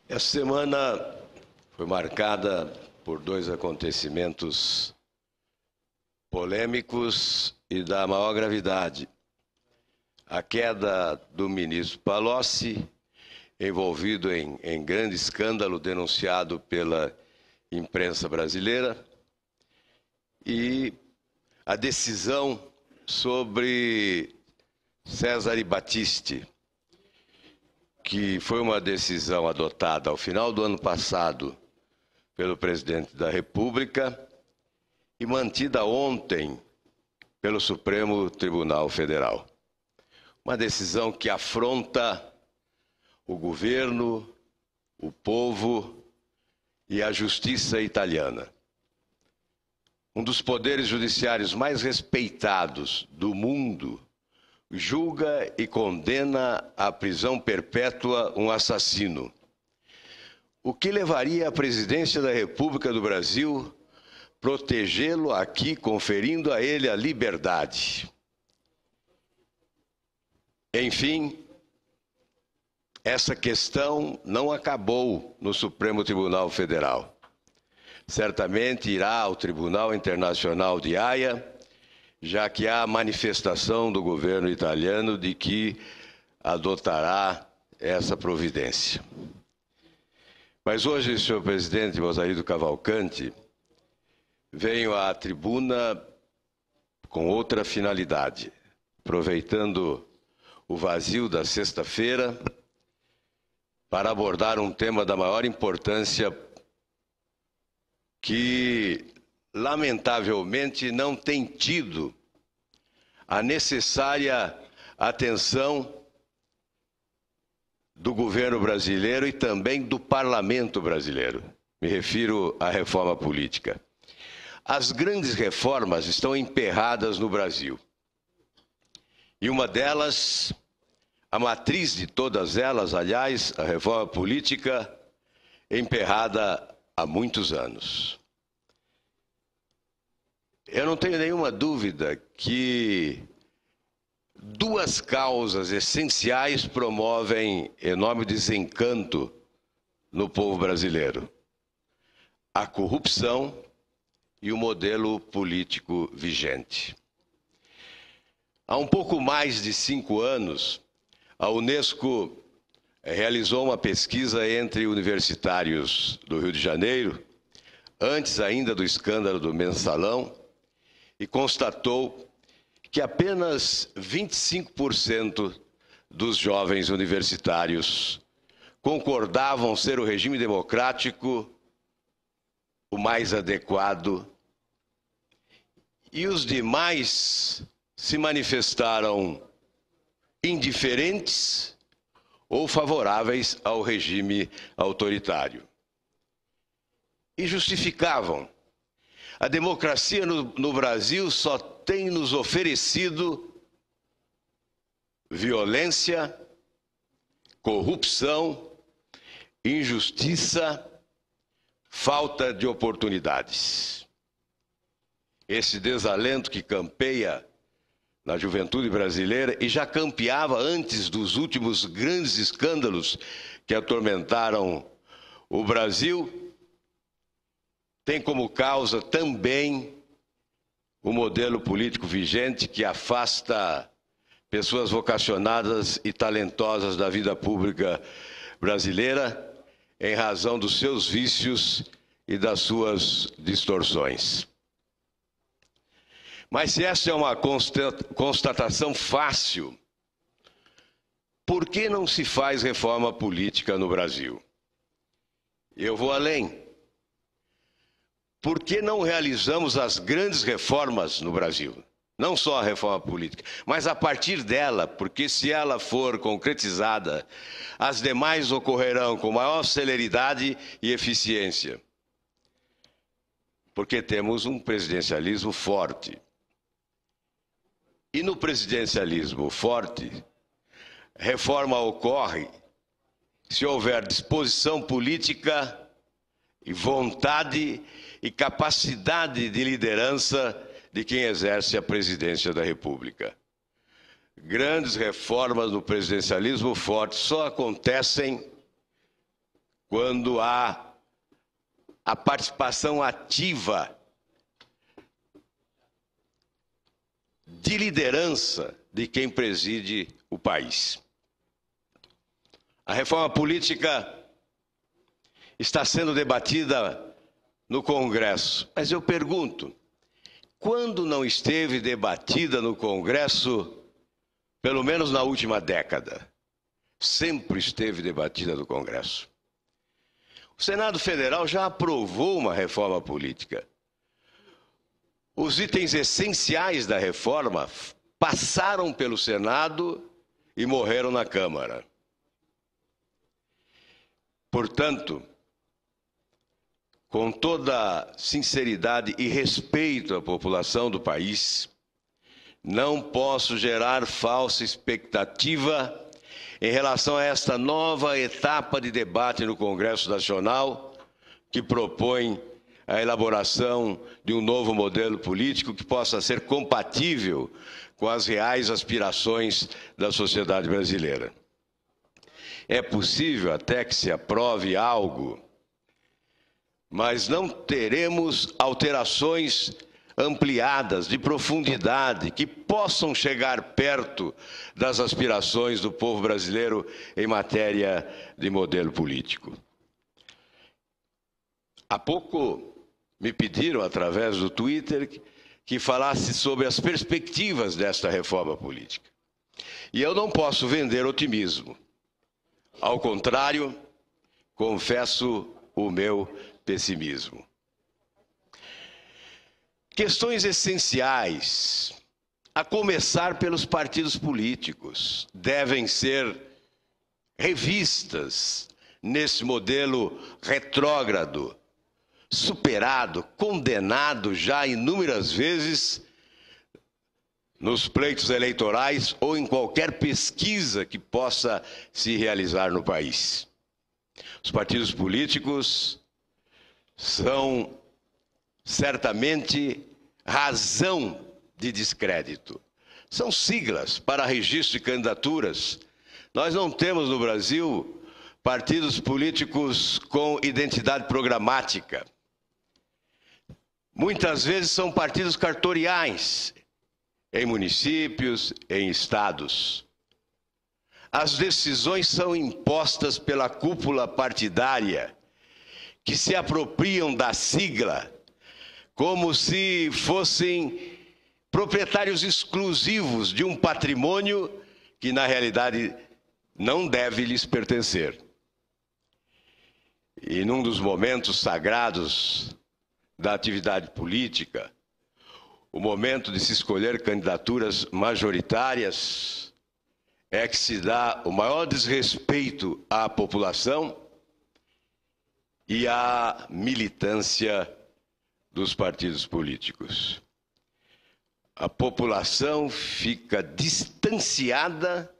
Essa semana foi marcada por dois acontecimentos polêmicos e da maior gravidade. A queda do ministro Palocci, envolvido em grande escândalo denunciado pela imprensa brasileira, e a decisão sobre Cesare Battisti, que foi uma decisão adotada ao final do ano passado pelo presidente da República e mantida ontem pelo Supremo Tribunal Federal. Uma decisão que afronta o governo, o povo e a justiça italiana. Um dos poderes judiciários mais respeitados do mundo julga e condena à prisão perpétua um assassino, o que levaria a presidência da República do Brasil protegê-lo aqui, conferindo a ele a liberdade. Enfim, essa questão não acabou no Supremo Tribunal Federal. Certamente irá ao Tribunal Internacional de Haia, já que há manifestação do governo italiano de que adotará essa providência. Mas hoje, senhor presidente Mozarino Cavalcanti, venho à tribuna com outra finalidade, aproveitando o vazio da sexta-feira para abordar um tema da maior importância que, lamentavelmente, não tem tido a necessária atenção do governo brasileiro e também do parlamento brasileiro. Me refiro à reforma política. As grandes reformas estão emperradas no Brasil. E uma delas, a matriz de todas elas, aliás, a reforma política, emperrada há muitos anos. Eu não tenho nenhuma dúvida que duas causas essenciais promovem enorme desencanto no povo brasileiro: a corrupção e o modelo político vigente. Há um pouco mais de 5 anos, a Unesco realizou uma pesquisa entre universitários do Rio de Janeiro, antes ainda do escândalo do Mensalão, e constatou que apenas 25% dos jovens universitários concordavam ser o regime democrático o mais adequado, e os demais se manifestaram indiferentes ou favoráveis ao regime autoritário. E justificavam: a democracia no Brasil só tem nos oferecido violência, corrupção, injustiça, falta de oportunidades. Esse desalento que campeia na juventude brasileira e já campeava antes dos últimos grandes escândalos que atormentaram o Brasil, tem como causa também o modelo político vigente que afasta pessoas vocacionadas e talentosas da vida pública brasileira em razão dos seus vícios e das suas distorções. Mas se essa é uma constatação fácil, por que não se faz reforma política no Brasil? Eu vou além. Por que não realizamos as grandes reformas no Brasil? Não só a reforma política, mas a partir dela, porque se ela for concretizada, as demais ocorrerão com maior celeridade e eficiência. Porque temos um presidencialismo forte. E no presidencialismo forte, reforma ocorre se houver disposição política e vontade e capacidade de liderança de quem exerce a presidência da República. Grandes reformas no presidencialismo forte só acontecem quando há a participação ativa de liderança de quem preside o país. A reforma política está sendo debatida no Congresso, mas eu pergunto, quando não esteve debatida no Congresso, pelo menos na última década? Sempre esteve debatida no Congresso. O Senado Federal já aprovou uma reforma política. Os itens essenciais da reforma passaram pelo Senado e morreram na Câmara. Portanto, com toda sinceridade e respeito à população do país, não posso gerar falsa expectativa em relação a esta nova etapa de debate no Congresso Nacional, que propõe a elaboração de um novo modelo político que possa ser compatível com as reais aspirações da sociedade brasileira. É possível até que se aprove algo, mas não teremos alterações ampliadas, de profundidade, que possam chegar perto das aspirações do povo brasileiro em matéria de modelo político. Há pouco me pediram, através do Twitter, que falasse sobre as perspectivas desta reforma política. E eu não posso vender otimismo. Ao contrário, confesso o meu pessimismo. Questões essenciais, a começar pelos partidos políticos, devem ser revistas nesse modelo retrógrado, superado, condenado já inúmeras vezes nos pleitos eleitorais ou em qualquer pesquisa que possa se realizar no país. Os partidos políticos são certamente razão de descrédito. São siglas para registro de candidaturas. Nós não temos no Brasil partidos políticos com identidade programática. Muitas vezes são partidos cartoriais, em municípios, em estados. As decisões são impostas pela cúpula partidária, que se apropriam da sigla como se fossem proprietários exclusivos de um patrimônio que, na realidade, não deve lhes pertencer. E num dos momentos sagrados da atividade política, o momento de se escolher candidaturas majoritárias, é que se dá o maior desrespeito à população e à militância dos partidos políticos. A população fica distanciada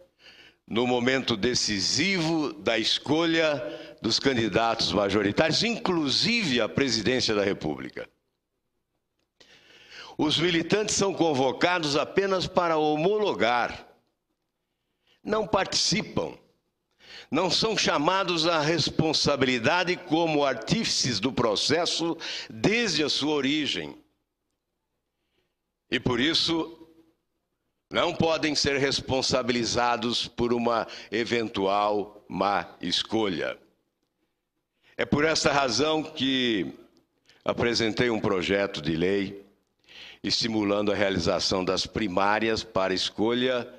no momento decisivo da escolha dos candidatos majoritários, inclusive à presidência da República. Os militantes são convocados apenas para homologar, não participam, não são chamados à responsabilidade como artífices do processo desde a sua origem. E por isso, não podem ser responsabilizados por uma eventual má escolha. É por essa razão que apresentei um projeto de lei estimulando a realização das primárias para escolha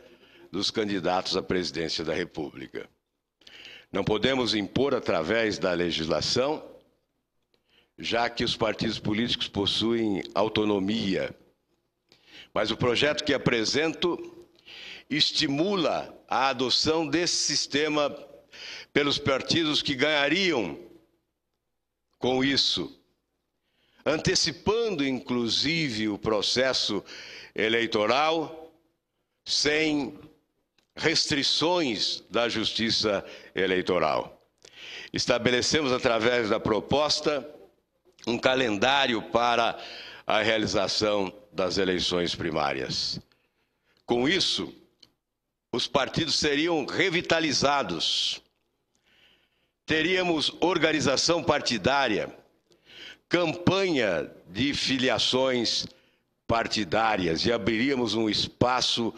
dos candidatos à presidência da República. Não podemos impor através da legislação, já que os partidos políticos possuem autonomia. Mas o projeto que apresento estimula a adoção desse sistema pelos partidos que ganhariam com isso, antecipando inclusive o processo eleitoral sem restrições da Justiça Eleitoral. Estabelecemos, através da proposta, um calendário para a realização das eleições primárias. Com isso, os partidos seriam revitalizados, teríamos organização partidária, campanha de filiações partidárias e abriríamos um espaço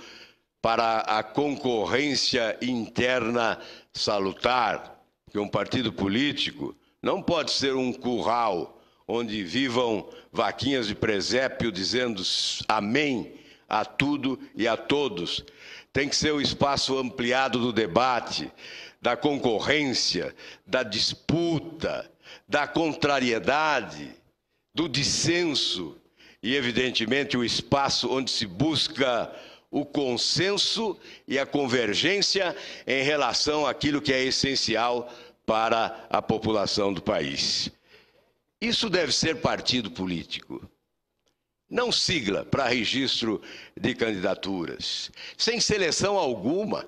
para a concorrência interna salutar, que um partido político não pode ser um curral onde vivam vaquinhas de presépio dizendo amém a tudo e a todos. Tem que ser o espaço ampliado do debate, da concorrência, da disputa, da contrariedade, do dissenso e, evidentemente, o espaço onde se busca o consenso e a convergência em relação àquilo que é essencial para a população do país. Isso deve ser partido político, não sigla para registro de candidaturas, sem seleção alguma.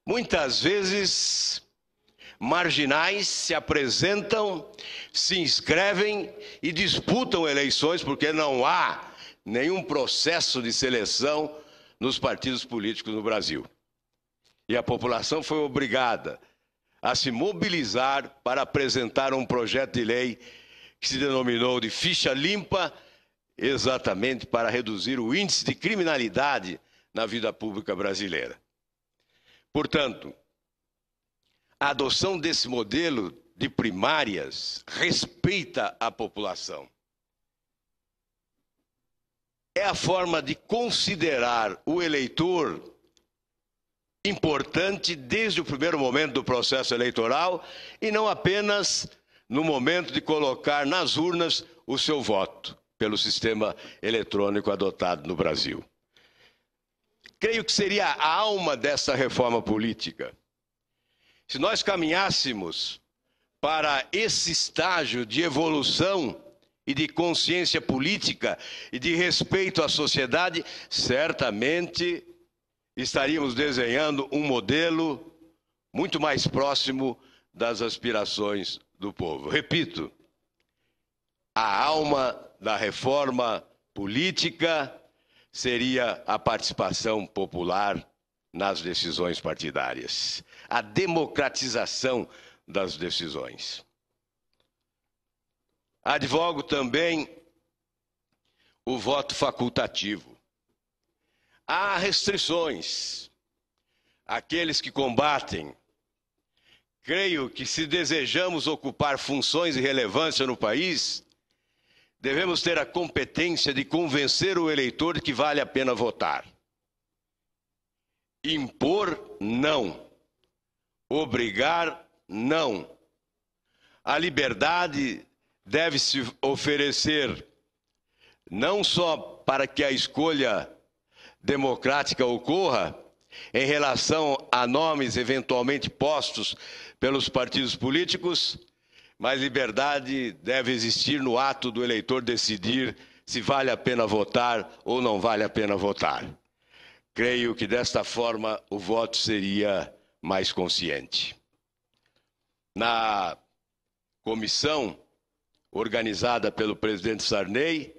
Muitas vezes, marginais se apresentam, se inscrevem e disputam eleições porque não há nenhum processo de seleção nos partidos políticos no Brasil. E a população foi obrigada a se mobilizar para apresentar um projeto de lei que se denominou de ficha limpa, exatamente para reduzir o índice de criminalidade na vida pública brasileira. Portanto, a adoção desse modelo de primárias respeita a população. É a forma de considerar o eleitor importante desde o primeiro momento do processo eleitoral e não apenas no momento de colocar nas urnas o seu voto pelo sistema eletrônico adotado no Brasil. Creio que seria a alma dessa reforma política. Se nós caminhássemos para esse estágio de evolução e de consciência política e de respeito à sociedade, certamente estaríamos desenhando um modelo muito mais próximo das aspirações do povo. Repito, a alma da reforma política seria a participação popular nas decisões partidárias, a democratização das decisões. Advogo também o voto facultativo. Há restrições. Aqueles que combatem, creio que se desejamos ocupar funções de relevância no país, devemos ter a competência de convencer o eleitor de que vale a pena votar. Impor, não. Obrigar, não. A liberdade deve se oferecer não só para que a escolha democrática ocorra em relação a nomes eventualmente postos pelos partidos políticos, mas liberdade deve existir no ato do eleitor decidir se vale a pena votar ou não vale a pena votar. Creio que desta forma o voto seria mais consciente. Na comissão organizada pelo presidente Sarney,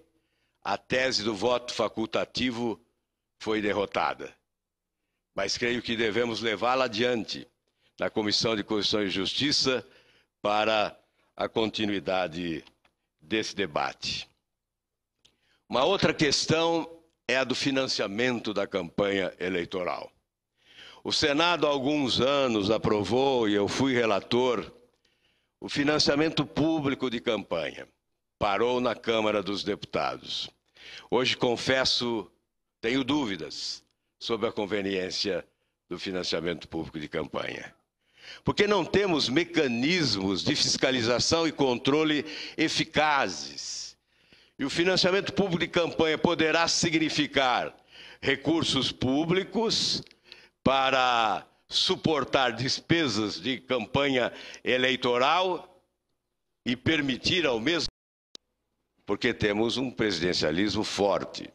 a tese do voto facultativo foi derrotada. Mas creio que devemos levá-la adiante na Comissão de Constituição e Justiça para a continuidade desse debate. Uma outra questão é a do financiamento da campanha eleitoral. O Senado há alguns anos aprovou, e eu fui relator, o financiamento público de campanha. Parou na Câmara dos Deputados. Hoje, confesso, tenho dúvidas sobre a conveniência do financiamento público de campanha. Porque não temos mecanismos de fiscalização e controle eficazes. E o financiamento público de campanha poderá significar recursos públicos para suportar despesas de campanha eleitoral e permitir ao mesmo tempo, porque temos um presidencialismo forte.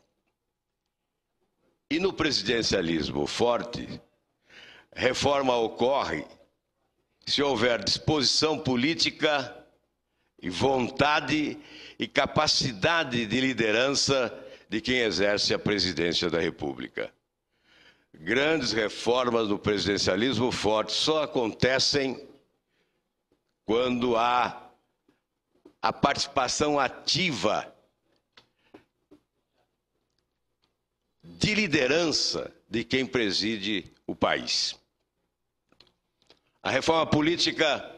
E no presidencialismo forte, reforma ocorre se houver disposição política e vontade e capacidade de liderança de quem exerce a presidência da República. grandes reformas do presidencialismo forte só acontecem quando há a participação ativa de liderança de quem preside o país. A reforma política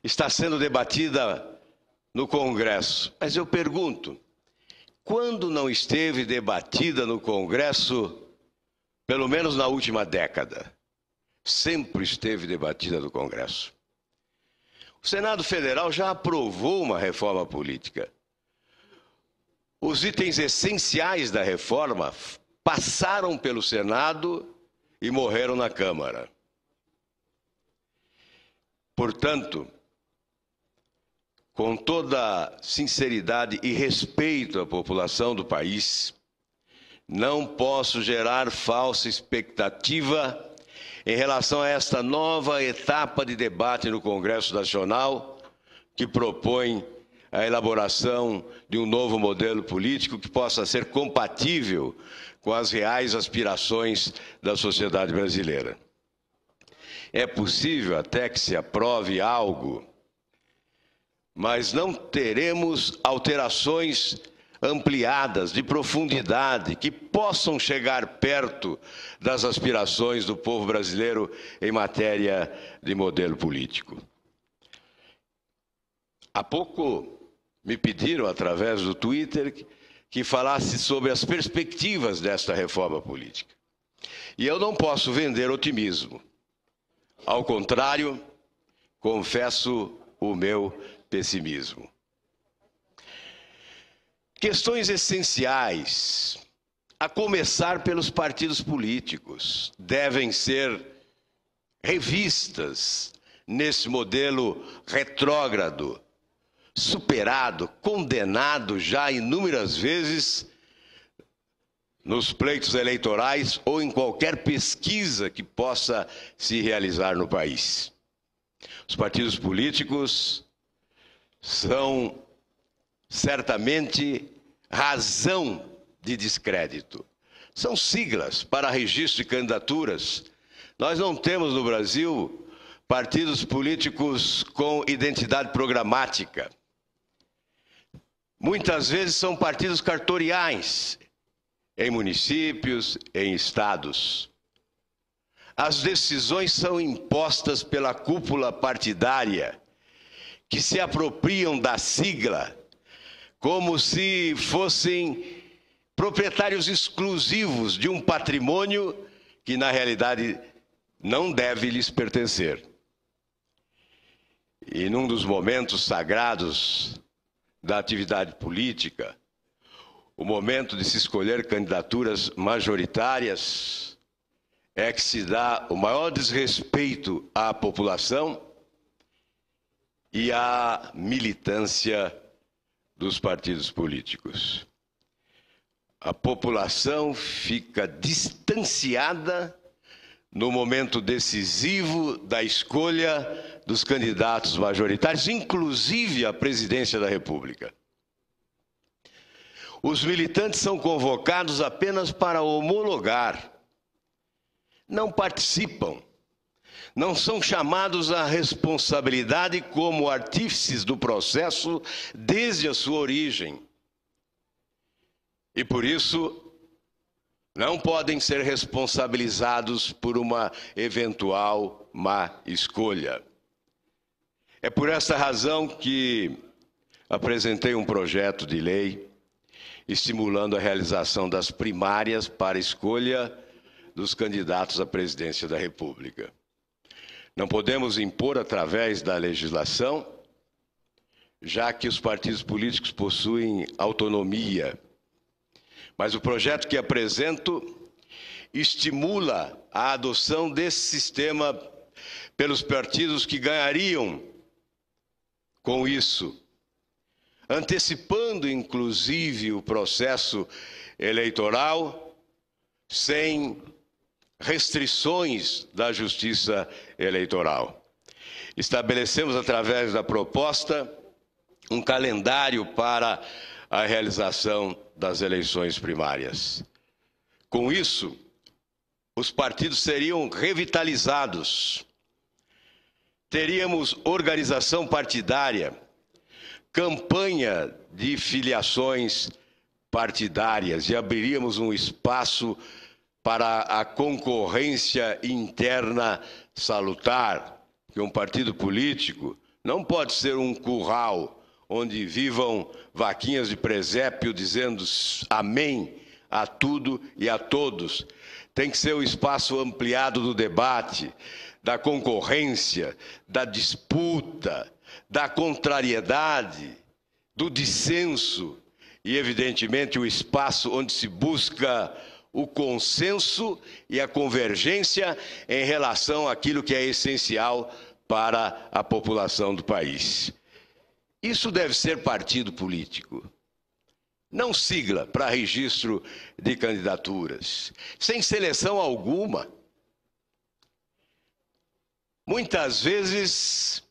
está sendo debatida no Congresso, mas eu pergunto, quando não esteve debatida no Congresso, pelo menos na última década? Sempre esteve debatida no Congresso. O Senado Federal já aprovou uma reforma política. Os itens essenciais da reforma passaram pelo Senado e morreram na Câmara. Portanto, com toda sinceridade e respeito à população do país, não posso gerar falsa expectativa em relação a esta nova etapa de debate no Congresso Nacional, que propõe a elaboração de um novo modelo político que possa ser compatível com as reais aspirações da sociedade brasileira. É possível até que se aprove algo, mas não teremos alterações ampliadas, de profundidade, que possam chegar perto das aspirações do povo brasileiro em matéria de modelo político. Há pouco me pediram, através do Twitter, que falasse sobre as perspectivas desta reforma política. E eu não posso vender otimismo. Ao contrário, confesso o meu pessimismo. Questões essenciais, a começar pelos partidos políticos, devem ser revistas nesse modelo retrógrado, superado, condenado já inúmeras vezes nos pleitos eleitorais ou em qualquer pesquisa que possa se realizar no país. Os partidos políticos são certamente razão de descrédito. São siglas para registro de candidaturas. Nós não temos no Brasil partidos políticos com identidade programática. Muitas vezes são partidos cartoriais, em municípios, em estados. As decisões são impostas pela cúpula partidária, que se apropriam da sigla como se fossem proprietários exclusivos de um patrimônio que, na realidade, não deve lhes pertencer. E num dos momentos sagrados da atividade política, o momento de se escolher candidaturas majoritárias, é que se dá o maior desrespeito à população e à militância dos partidos políticos. A população fica distanciada no momento decisivo da escolha dos candidatos majoritários, inclusive à presidência da República. Os militantes são convocados apenas para homologar, não participam, não são chamados à responsabilidade como artífices do processo desde a sua origem. E por isso, não podem ser responsabilizados por uma eventual má escolha. É por essa razão que apresentei um projeto de lei estimulando a realização das primárias para escolha dos candidatos à presidência da República. Não podemos impor através da legislação, já que os partidos políticos possuem autonomia. Mas o projeto que apresento estimula a adoção desse sistema pelos partidos que ganhariam com isso, antecipando inclusive o processo eleitoral sem restrições da Justiça Eleitoral. Estabelecemos, através da proposta, um calendário para a realização das eleições primárias. Com isso, os partidos seriam revitalizados. Teríamos organização partidária, campanha de filiações partidárias e abriríamos um espaço para a concorrência interna salutar, que um partido político não pode ser um curral onde vivam vaquinhas de presépio dizendo amém a tudo e a todos. Tem que ser o espaço ampliado do debate, da concorrência, da disputa, da contrariedade, do dissenso e, evidentemente, o espaço onde se busca o consenso e a convergência em relação àquilo que é essencial para a população do país. Isso deve ser partido político, não sigla para registro de candidaturas, sem seleção alguma. Muitas vezes,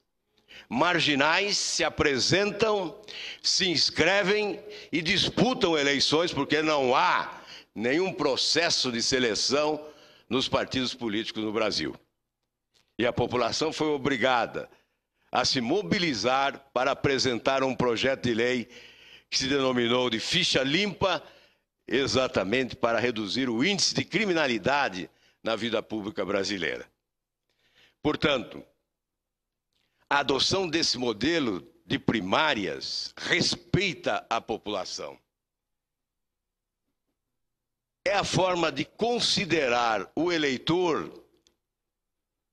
marginais se apresentam, se inscrevem e disputam eleições porque não há nenhum processo de seleção nos partidos políticos no Brasil. E a população foi obrigada a se mobilizar para apresentar um projeto de lei que se denominou de ficha limpa, exatamente para reduzir o índice de criminalidade na vida pública brasileira. Portanto, a adoção desse modelo de primárias respeita a população. É a forma de considerar o eleitor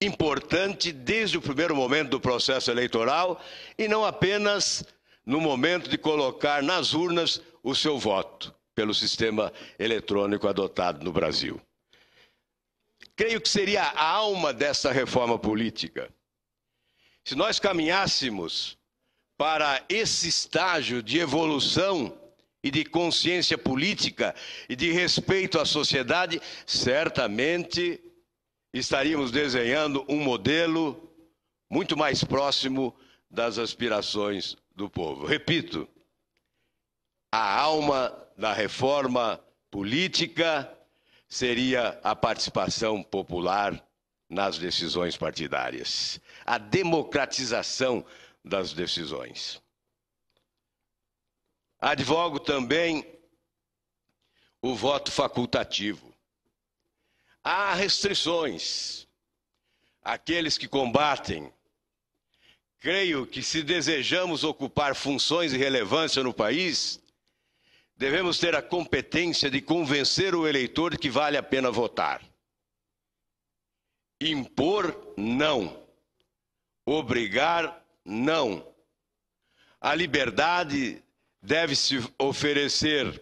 importante desde o primeiro momento do processo eleitoral e não apenas no momento de colocar nas urnas o seu voto pelo sistema eletrônico adotado no Brasil. Creio que seria a alma dessa reforma política. Se nós caminhássemos para esse estágio de evolução e de consciência política e de respeito à sociedade, certamente estaríamos desenhando um modelo muito mais próximo das aspirações do povo. Repito, a alma da reforma política seria a participação popular nas decisões partidárias, a democratização das decisões. Advogo também o voto facultativo. Há restrições. Aqueles que combatem, creio que se desejamos ocupar funções de relevância no país, devemos ter a competência de convencer o eleitor de que vale a pena votar. Impor, não. Obrigar, não. A liberdade deve se oferecer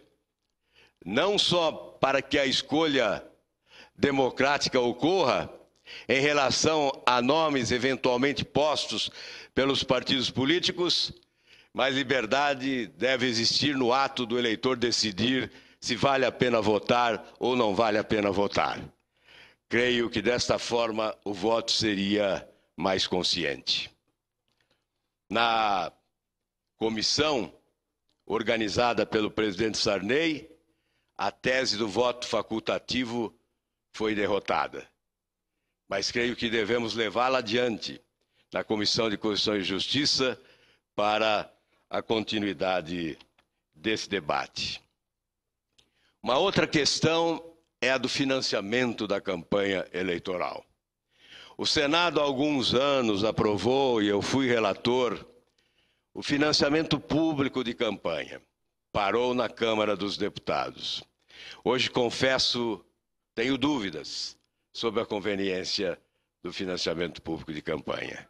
não só para que a escolha democrática ocorra em relação a nomes eventualmente postos pelos partidos políticos, mas liberdade deve existir no ato do eleitor decidir se vale a pena votar ou não vale a pena votar. Creio que desta forma o voto seria mais consciente. Na comissão organizada pelo presidente Sarney, a tese do voto facultativo foi derrotada. Mas creio que devemos levá-la adiante na Comissão de Constituição e Justiça para a continuidade desse debate. Uma outra questão é a do financiamento da campanha eleitoral. O Senado há alguns anos aprovou, e eu fui relator, o financiamento público de campanha. Parou na Câmara dos Deputados. Hoje, confesso, tenho dúvidas sobre a conveniência do financiamento público de campanha.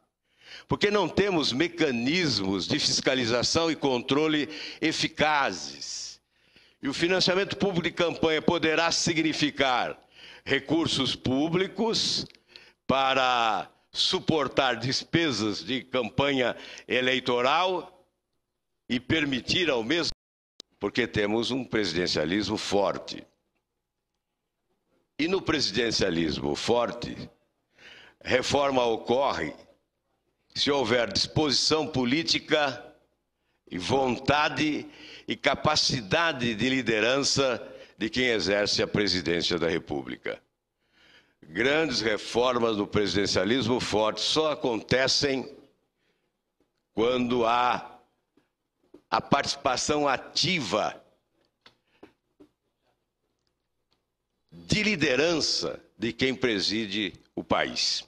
Porque não temos mecanismos de fiscalização e controle eficazes. E o financiamento público de campanha poderá significar recursos públicos para suportar despesas de campanha eleitoral e permitir ao mesmo tempo, porque temos um presidencialismo forte. E no presidencialismo forte, reforma ocorre se houver disposição política e vontade e capacidade de liderança de quem exerce a presidência da República. grandes reformas do presidencialismo forte só acontecem quando há a participação ativa de liderança de quem preside o país.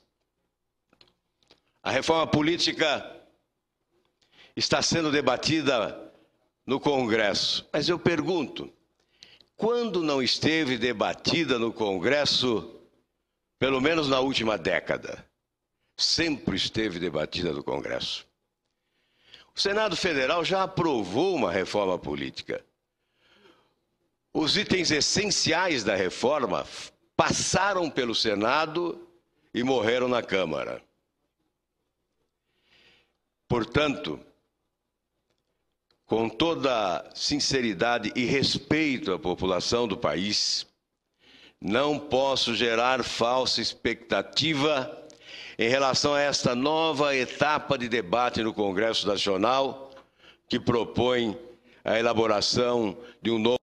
A reforma política está sendo debatida no Congresso, mas eu pergunto, quando não esteve debatida no Congresso, pelo menos na última década? Sempre esteve debatida no Congresso. O Senado Federal já aprovou uma reforma política. Os itens essenciais da reforma passaram pelo Senado e morreram na Câmara. Portanto, com toda sinceridade e respeito à população do país, não posso gerar falsa expectativa em relação a esta nova etapa de debate no Congresso Nacional, que propõe a elaboração de um novo